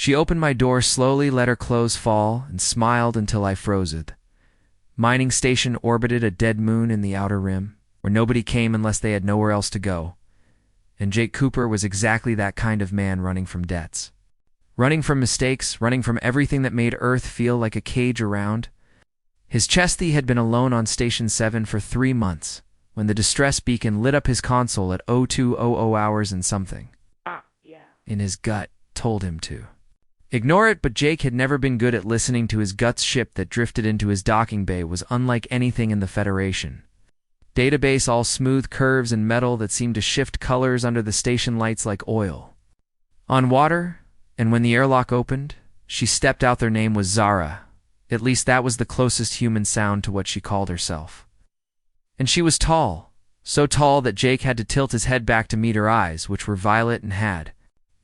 She opened my door slowly, let her clothes fall, and smiled until I froze it. Mining station orbited a dead moon in the outer rim, where nobody came unless they had nowhere else to go. And Jake Cooper was exactly that kind of man, running from debts. Running from mistakes, running from everything that made Earth feel like a cage around. His chesty had been alone on Station 7 for 3 months, when the distress beacon lit up his console at 0200 hours and something. In his gut told him to ignore it, but Jake had never been good at listening to his gut's. Ship that drifted into his docking bay was unlike anything in the Federation. Database all smooth curves and metal that seemed to shift colors under the station lights like oil. On water, and when the airlock opened, she stepped out. Their name was Zara. At least that was the closest human sound to what she called herself. And she was tall, so tall that Jake had to tilt his head back to meet her eyes, which were violet and had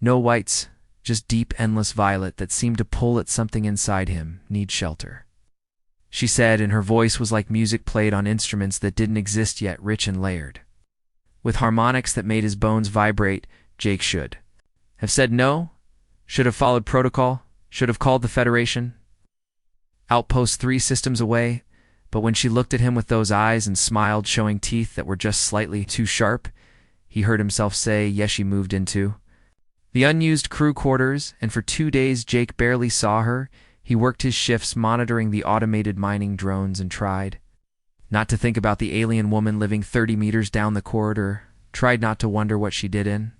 no whites, just deep, endless violet that seemed to pull at something inside him. Need shelter, she said, and her voice was like music played on instruments that didn't exist yet, rich and layered. With harmonics that made his bones vibrate. Jake should have said no, should have followed protocol, should have called the Federation. Outpost 3 systems away, but when she looked at him with those eyes and smiled, showing teeth that were just slightly too sharp, he heard himself say, yes, she moved into the unused crew quarters, and for 2 days Jake barely saw her. He worked his shifts monitoring the automated mining drones and tried not to think about the alien woman living 30 meters down the corridor, tried not to wonder what she did in.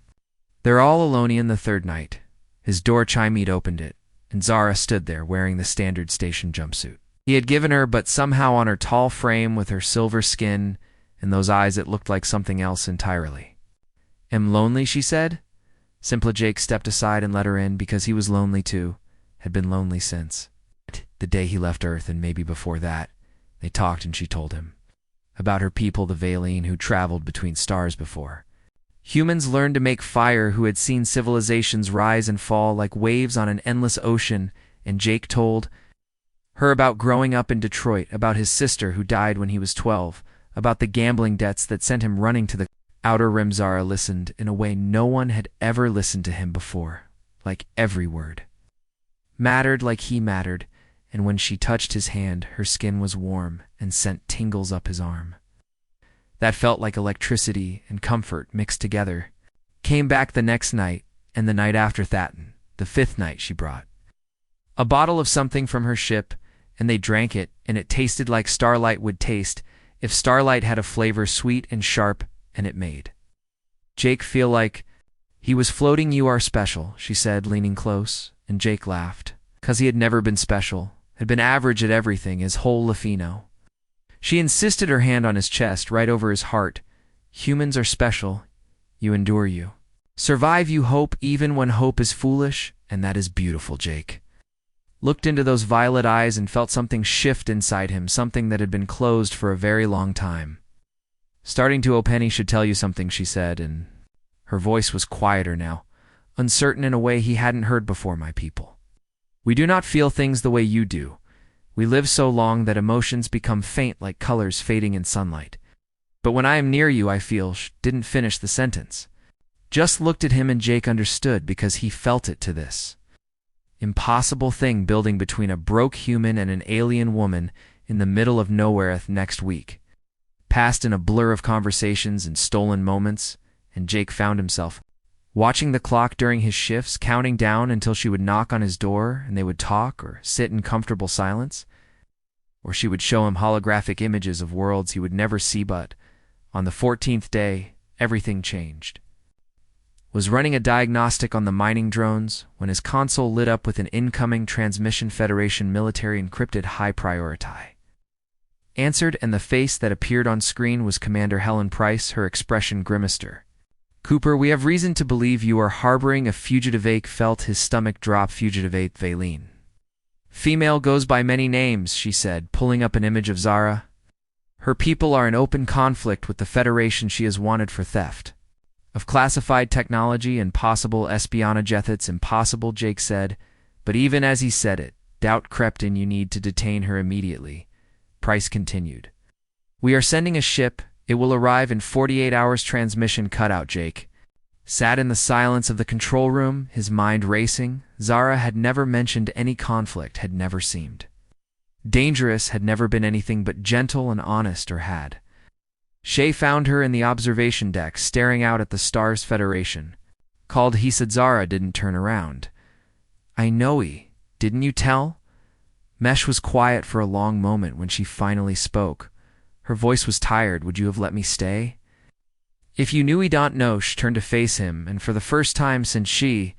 They're all alone in the third night. His door chime, he'd opened it, and Zara stood there wearing the standard station jumpsuit he had given her, but somehow on her tall frame with her silver skin and those eyes it looked like something else entirely. Am lonely, she said. Simply Jake stepped aside and let her in, because he was lonely too, had been lonely since the day he left Earth, and maybe before that. They talked, and she told him about her people, the Valine, who traveled between stars before. Humans learned to make fire, who had seen civilizations rise and fall like waves on an endless ocean, and Jake told her about growing up in Detroit, about his sister who died when he was 12, about the gambling debts that sent him running to the outer rim. Zara listened in a way no one had ever listened to him before, like every word mattered, like he mattered, and when she touched his hand, her skin was warm and sent tingles up his arm. That felt like electricity and comfort mixed together. Came back the next night, and the night after that, the 5th night she brought a bottle of something from her ship, and they drank it, and it tasted like starlight would taste if starlight had a flavor, sweet and sharp, and it made Jake feel like he was floating. You are special, she said, leaning close, and Jake laughed, 'cause he had never been special, had been average at everything his whole Lafino. She insisted, her hand on his chest, right over his heart. Humans are special. You endure, you survive, you hope, even when hope is foolish, and that is beautiful. Jake looked into those violet eyes and felt something shift inside him, something that had been closed for a very long time. Starting to open. He should tell you something, she said, and her voice was quieter now, uncertain in a way he hadn't heard before. My people, we do not feel things the way you do. We live so long that emotions become faint like colors fading in sunlight. But when I am near you, I feel. Didn't finish the sentence. Just looked at him, and Jake understood, because he felt it, to this impossible thing building between a broke human and an alien woman in the middle of nowhere next week. Passed in a blur of conversations and stolen moments, and Jake found himself watching the clock during his shifts, counting down until she would knock on his door and they would talk or sit in comfortable silence, or she would show him holographic images of worlds he would never see. But on the 14th day, everything changed. Was running a diagnostic on the mining drones when his console lit up with an incoming transmission. Federation military encrypted, high priority. Answered, and the face that appeared on screen was Commander Helen Price, her expression grimaced. Cooper, we have reason to believe you are harboring a fugitive. Ake felt his stomach drop. Fugitive 8 Valine. Female, goes by many names, she said, pulling up an image of Zara. Her people are in open conflict with the Federation. She is wanted for theft of classified technology and possible espionage. It's impossible, Jake said, but even as he said it, doubt crept in. You need to detain her immediately. Price continued. We are sending a ship. It will arrive in 48 hours. Transmission cut out. Jake Sat in the silence of the control room, his mind racing. Zara had never mentioned any conflict, had never seemed dangerous, had never been anything but gentle and honest, or had. Shay found her in the observation deck, staring out at the Stars Federation. Called, he said. Zara didn't turn around. I know didn't you tell? Mesh was quiet for a long moment when she finally spoke. Her voice was tired. Would you have let me stay? If you knew, he don't know. She turned to face him, and for the first time since she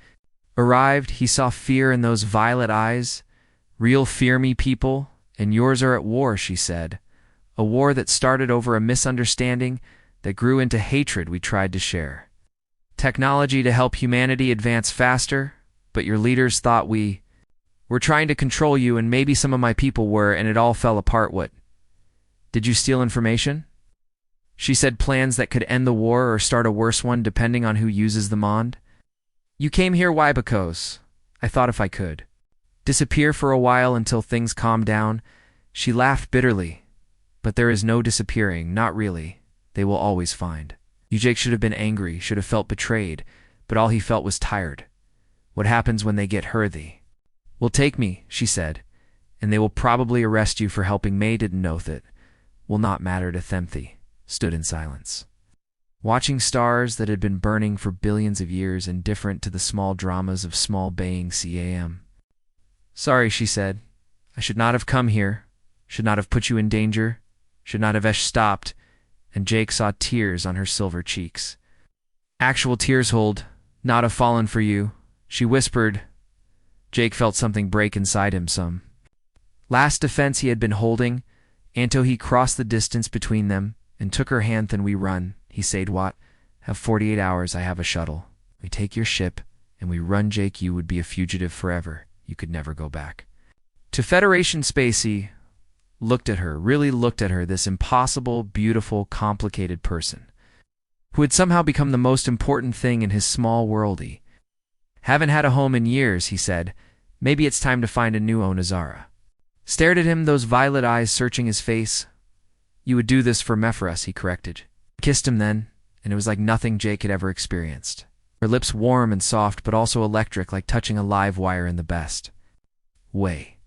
arrived, he saw fear in those violet eyes. Real fear, me people, and yours are at war, she said. A war that started over a misunderstanding that grew into hatred we tried to share. Technology to help humanity advance faster, but your leaders thought we were trying to control you, and maybe some of my people were, and it all fell apart. What? Did you steal information? She said, plans that could end the war or start a worse one depending on who uses the Mond. You came here, why? Because I thought if I could disappear for a while until things calmed down. She laughed bitterly. But there is no disappearing, not really. They will always find. You, Jake, should have been angry, should have felt betrayed, but all he felt was tired. What happens when they get her? They will take me, she said, and they will probably arrest you for helping. May didn't know that. Will not matter to Themthi. Stood in silence, watching stars that had been burning for billions of years, indifferent to the small dramas of small baying CAM. Sorry, she said. I should not have come here, should not have put you in danger, should not have stopped, and Jake saw tears on her silver cheeks. Actual tears, hold, not have fallen for you, she whispered. Jake felt something break inside him, some last defense he had been holding, until he crossed the distance between them and took her hand. Then we run, he said. What? Have 48 hours, I have a shuttle. We take your ship, and we run. Jake, you would be a fugitive forever. You could never go back to Federation space. He looked at her, really looked at her, this impossible, beautiful, complicated person, who had somehow become the most important thing in his small world. He haven't had a home in years, he said. Maybe it's time to find a new home. Zara stared at him, those violet eyes searching his face. You would do this for Mephras, he corrected. Kissed him then, and it was like nothing Jake had ever experienced. Her lips warm and soft, but also electric, like touching a live wire in the best way.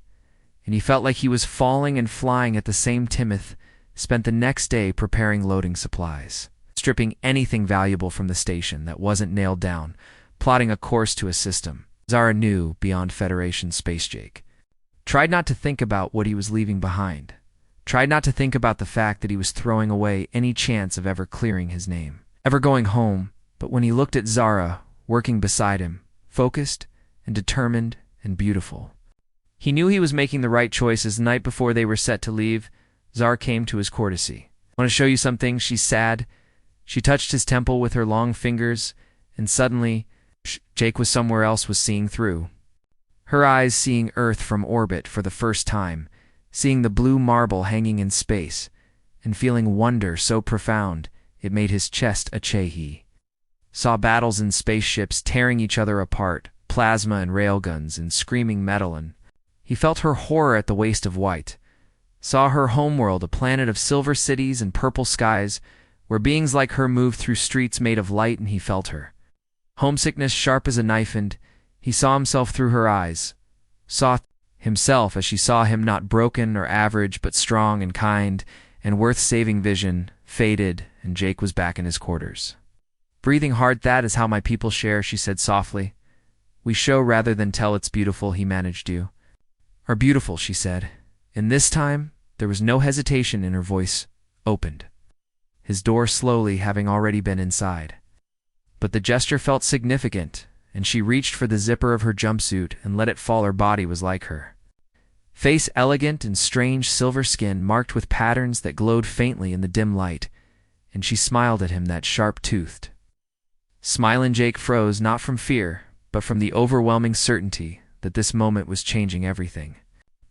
And he felt like he was falling and flying at the same. Timoth spent the next day preparing loading supplies, stripping anything valuable from the station that wasn't nailed down, plotting a course to a system Zara knew beyond Federation space. Jake tried not to think about what he was leaving behind, tried not to think about the fact that he was throwing away any chance of ever clearing his name, ever going home. But when he looked at Zara, working beside him, focused and determined and beautiful, he knew he was making the right choices. The night before they were set to leave, Zara came to his courtesy. I want to show you something, she said. She touched his temple with her long fingers, and suddenly, Jake was somewhere else, was seeing through her eyes, seeing Earth from orbit for the first time, seeing the blue marble hanging in space, and feeling wonder so profound it made his chest ache. He saw battles in spaceships tearing each other apart, plasma and railguns and screaming metal, and he felt her horror at the waste of white. Saw her homeworld, a planet of silver cities and purple skies, where beings like her moved through streets made of light, and he felt her homesickness sharp as a knife, and he saw himself through her eyes, saw himself as she saw him, not broken or average, but strong and kind and worth saving. Vision faded, and Jake was back in his quarters. Breathing hard. That is how my people share, she said softly. We show rather than tell. It's beautiful, he managed. You are beautiful, she said, and this time there was no hesitation in her voice. Opened his door slowly, having already been inside. But the gesture felt significant, and she reached for the zipper of her jumpsuit and let it fall. Her body was like her face, elegant and strange, silver skin marked with patterns that glowed faintly in the dim light, and she smiled at him, that sharp-toothed smile. And Jake froze, not from fear, but from the overwhelming certainty that this moment was changing everything.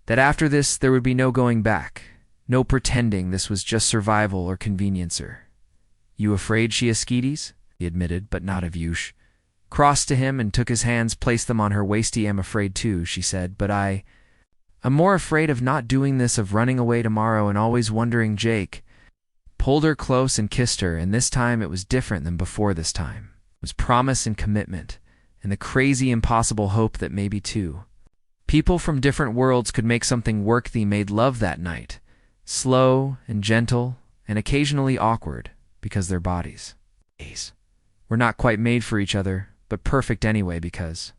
That after this there would be no going back, no pretending this was just survival or conveniencer. You afraid, Shiaskides? He admitted, but not of Yush. Crossed to him and took his hands, placed them on her waist. I am afraid too, she said, but I'm more afraid of not doing this, of running away tomorrow and always wondering. Jake pulled her close and kissed her, and this time it was different than before. This time was promise and commitment, and the crazy impossible hope that maybe two people from different worlds could make something work. They made love that night, slow and gentle and occasionally awkward because their bodies were not quite made for each other, but perfect anyway because